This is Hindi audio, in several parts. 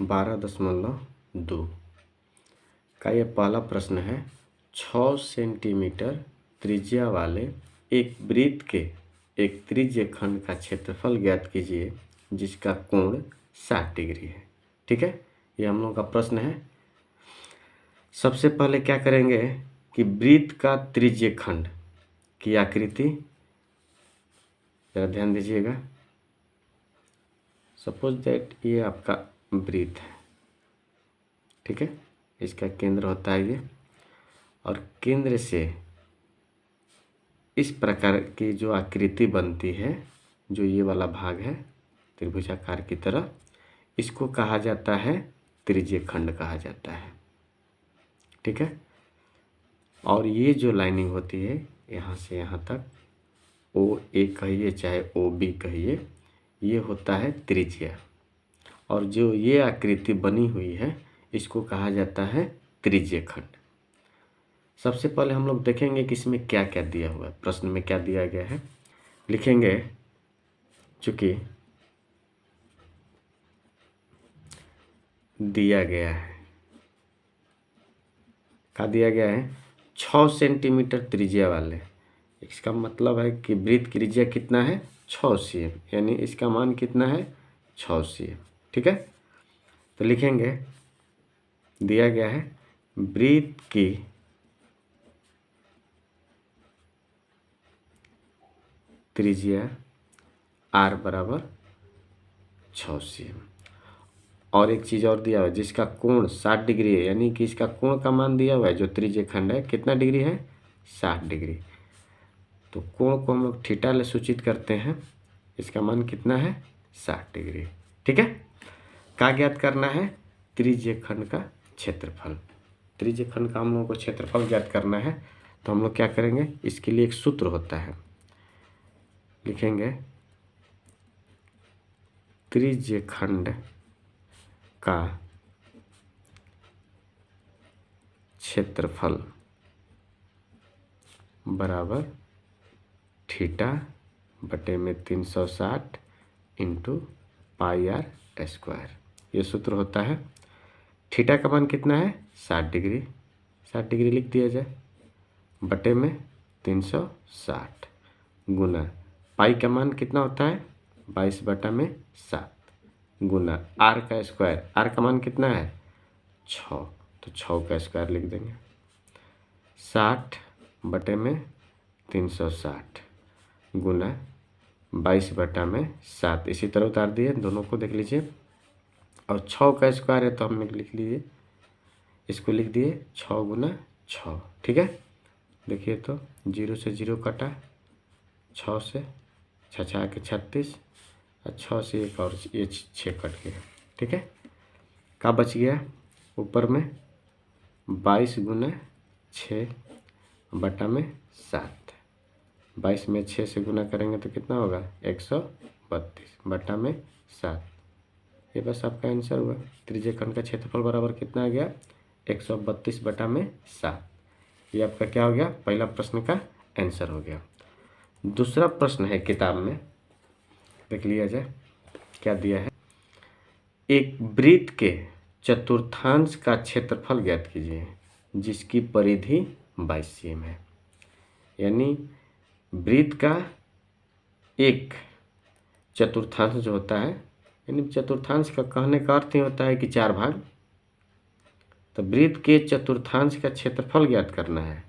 12.2 का ये पहला प्रश्न है। 6 सेंटीमीटर त्रिज्या वाले एक वृत्त के एक त्रिज्य खंड का क्षेत्रफल ज्ञात कीजिए जिसका कोण 60 डिग्री है। ठीक है, ये हम लोग का प्रश्न है। सबसे पहले क्या करेंगे कि वृत्त का त्रिज्य खंड की आकृति जरा ध्यान दीजिएगा। सपोज दैट ये आपका वृत्त है, ठीक है, इसका केंद्र होता है ये, और केंद्र से इस प्रकार की जो आकृति बनती है, जो ये वाला भाग है त्रिभुजाकार की तरह, इसको कहा जाता है त्रिज्य खंड कहा जाता है। ठीक है, और ये जो लाइनिंग होती है यहाँ से यहाँ तक, ओ ए कहिए चाहे ओ बी कहिए, ये होता है त्रिज्या, और जो ये आकृति बनी हुई है इसको कहा जाता है त्रिज्य खंड। सबसे पहले हम लोग देखेंगे कि इसमें क्या क्या दिया हुआ है, प्रश्न में क्या दिया गया है। लिखेंगे, चूंकि दिया गया है, क्या दिया गया है, 6 सेंटीमीटर त्रिज्या वाले, इसका मतलब है कि वृत्त की त्रिज्या कितना है, 6 cm, यानी इसका मान कितना है, 6 cm। ठीक है, तो लिखेंगे, दिया गया है वृत्त की त्रिज्या r बराबर 6 cm, और एक चीज़ और दिया हुआ है जिसका कोण 60 डिग्री है, यानी कि इसका कोण का मान दिया हुआ है, जो त्रिज्य खंड है कितना डिग्री है, 60 डिग्री। तो कोण को हम लोग थीटा ले सूचित करते हैं, इसका मान कितना है, 60 डिग्री। ठीक है, क्या ज्ञात करना है, त्रिज्य खंड का क्षेत्रफल। त्रिज्य खंड का हम लोगों को क्षेत्रफल ज्ञात करना है, तो हम लोग क्या करेंगे, इसके लिए एक सूत्र होता है। लिखेंगे, त्रिज्य खंड का क्षेत्रफल बराबर थीटा बटे में 360 इंटू पाई आर स्क्वायर, ये सूत्र होता है। थीटा का मान कितना है, 60 डिग्री, 60 डिग्री लिख दिया जाए, बटे में 360 गुना पाई का मान कितना होता है, 22/7 गुना आर का स्क्वायर, आर का मान कितना है, 6, तो 6 का स्क्वायर लिख देंगे, 60 बटे में 360 गुना 22/7, इसी तरह उतार दिए, दोनों को देख लीजिए, और 6 का स्क्वायर है तो हमने लिख लीजिए, इसको लिख दिए 6 गुना 6। ठीक है, देखिए तो 0 से 0 कटा, 6 से 6 के 36, और 6 से एक और ये 6 कट गया। ठीक है, क्या बच गया, ऊपर में 22 गुना 6 बटा में 7, 22 में 6 से गुना करेंगे तो कितना होगा, 132 बटा में 7। ये बस आपका आंसर हुआ। त्रिज्य खंड का क्षेत्रफल बराबर कितना आ गया, 132 बटा में 7। ये आपका क्या हो गया, पहला प्रश्न का आंसर हो गया। दूसरा प्रश्न है किताब में, देख लिया जाए क्या दिया है। एक वृत्त के चतुर्थांश का क्षेत्रफल ज्ञात कीजिए जिसकी परिधि 22 cm है। यानी वृत्त का एक चतुर्थांश जो होता है, यानी चतुर्थांश का कहने का अर्थ ही होता है कि 4 भाग, तो वृत्त के चतुर्थांश का क्षेत्रफल ज्ञात करना है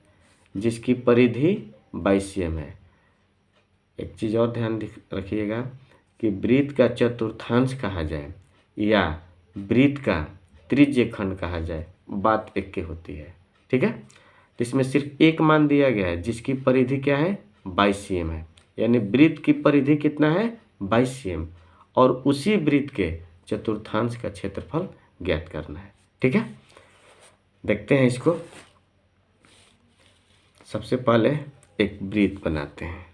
जिसकी परिधि 22 cm है। एक चीज़ और ध्यान रखिएगा कि वृत्त का चतुर्थांश कहा जाए या वृत्त का त्रिज्य खंड कहा जाए, बात एक की होती है। ठीक है, तो इसमें सिर्फ एक मान दिया गया है जिसकी परिधि क्या है, 22 cm है, यानी वृत्त की परिधि कितना है, 22 cm, और उसी वृत्त के चतुर्थांश का क्षेत्रफल ज्ञात करना है। ठीक है, देखते हैं इसको। सबसे पहले एक वृत्त बनाते हैं।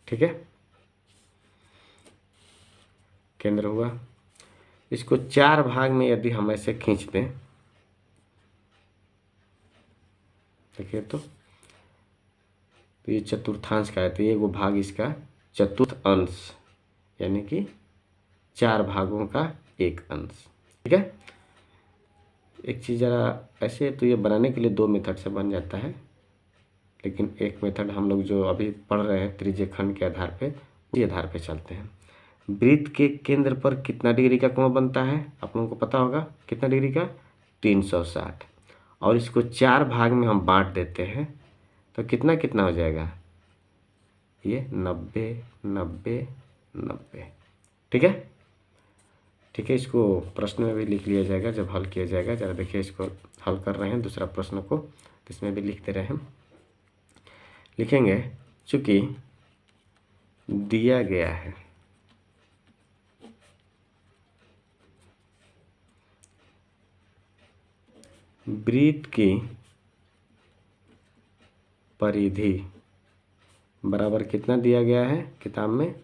ठीक है, केंद्र हुआ, इसको 4 भाग में यदि हम ऐसे खींच दें, देखिए तो ये चतुर्थांश का है, तो ये वो भाग इसका चतुर्थ अंश यानी कि 4 भागों का 1 अंश। ठीक है, एक चीज़ ज़रा ऐसे तो ये बनाने के लिए 2 मेथड से बन जाता है, लेकिन एक मेथड हम लोग जो अभी पढ़ रहे हैं त्रिज्यीय खंड के आधार पे, उसी आधार पे चलते हैं। वृत्त के केंद्र पर कितना डिग्री का कोण बनता है, आप लोगों को पता होगा कितना डिग्री का, 360। और इसको 4 भाग में हम बांट देते हैं तो कितना कितना हो जाएगा, ये 90 90 90। ठीक है, ठीक है, इसको प्रश्न में भी लिख लिया जाएगा जब हल किया जाएगा। ज़रा देखिए, इसको हल कर रहे हैं दूसरा प्रश्न को, तो इसमें भी लिखते रहे हम, लिखेंगे चूँकि दिया गया है वृत्त की परिधि बराबर कितना दिया गया है किताब में,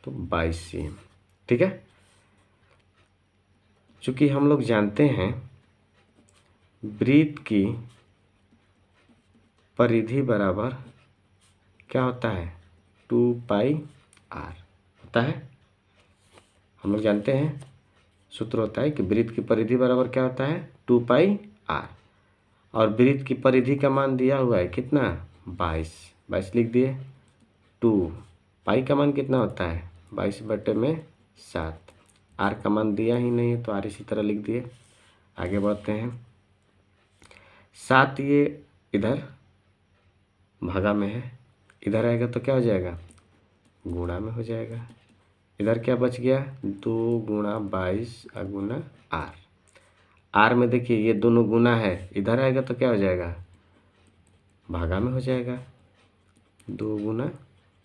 तो 22 cm। ठीक है, चूँकि हम लोग जानते हैं वृत्त की परिधि बराबर क्या होता है, 2πr होता है। हम लोग जानते हैं सूत्र होता है कि वृत्त की परिधि बराबर क्या होता है, 2πr। और वृत्त की परिधि का मान दिया हुआ है कितना, 22 लिख दिए। 2 पाई का मान कितना होता है, 22/7। आर का मान दिया ही नहीं है तो आर इसी तरह लिख दिए। आगे बढ़ते हैं, 7 ये इधर भागा में है, इधर आएगा तो क्या हो जाएगा, गुणा में हो जाएगा। इधर क्या बच गया, 2 गुणा 22 गुना आर। आर में देखिए ये दोनों गुना है, इधर आएगा तो क्या हो जाएगा, भागा में हो जाएगा। 2 गुना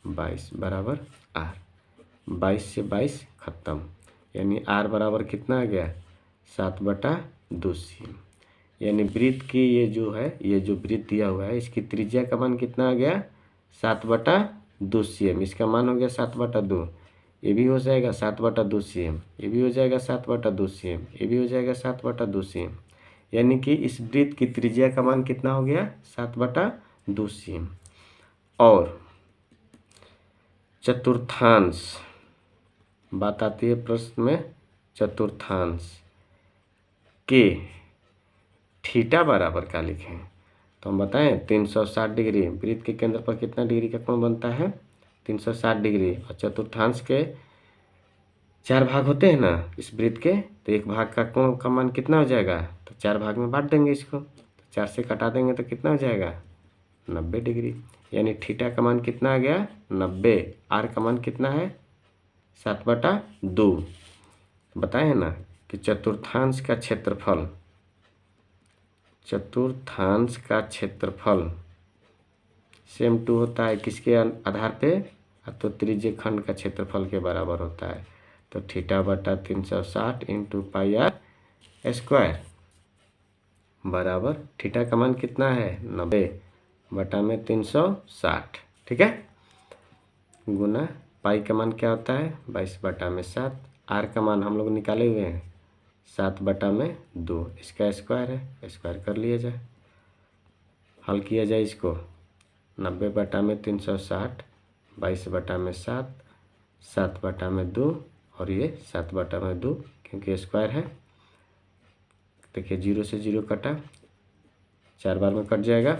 22 बराबर आर, 22 से 22 खत्म, यानी आर बराबर कितना आ गया, 7/2 cm। यानी वृत्त की ये जो है, ये जो वृत्त दिया हुआ है इसकी त्रिज्या का मान कितना आ गया, 7/2 cm। इसका मान हो गया 7/2, ये भी हो जाएगा 7/2 cm, ये भी हो जाएगा 7/2 cm, ये भी हो जाएगा 7/2 cm। यानी कि इस वृत्त की त्रिज्या का मान कितना हो गया, 7/2 cm। और चतुर्थांश, बात आती है प्रश्न में चतुर्थांश के थीटा बराबर क्या लिखें, तो हम बताएं 360 डिग्री। वृत्त के केंद्र पर कितना डिग्री का कोण बनता है, 360 डिग्री। और चतुर्थांश के 4 भाग होते हैं ना इस वृत्त के, तो एक भाग का कोण का मान कितना हो जाएगा, तो 4 भाग में बांट देंगे इसको, तो 4 से कटा देंगे तो कितना हो जाएगा, 90 डिग्री। यानी थीटा का मान कितना आ गया, 90। आर का मान कितना है, 7/2। बताए हैं ना कि चतुर्थांश का क्षेत्रफल, चतुर्थांश का क्षेत्रफल सेम टू होता है किसके आधार पे, तो त्रिज्यीय खंड का क्षेत्रफल के बराबर होता है। तो θ/360 × πr² बराबर थीटा का मान कितना है, 90/360। ठीक है, गुना पाई का मान क्या होता है, 22/7। आर का मान हम लोग निकाले हुए हैं 7/2, इसका स्क्वायर है, स्क्वायर कर लिया जाए। हल किया जाए इसको, 90/360, 22/7, 7/2 और ये 7/2 क्योंकि स्क्वायर है। देखिए 0 से 0 कटा, 4 बार में कट जाएगा।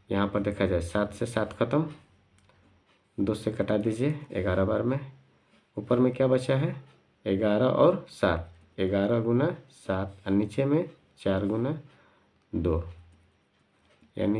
यहाँ पर देखा जाए 7 से 7 खत्म, 2 से कटा दीजिए 11 बार में। ऊपर में क्या बचा है, 11 और 7, 11 गुना 7 और नीचे में 4 गुना 2, यानी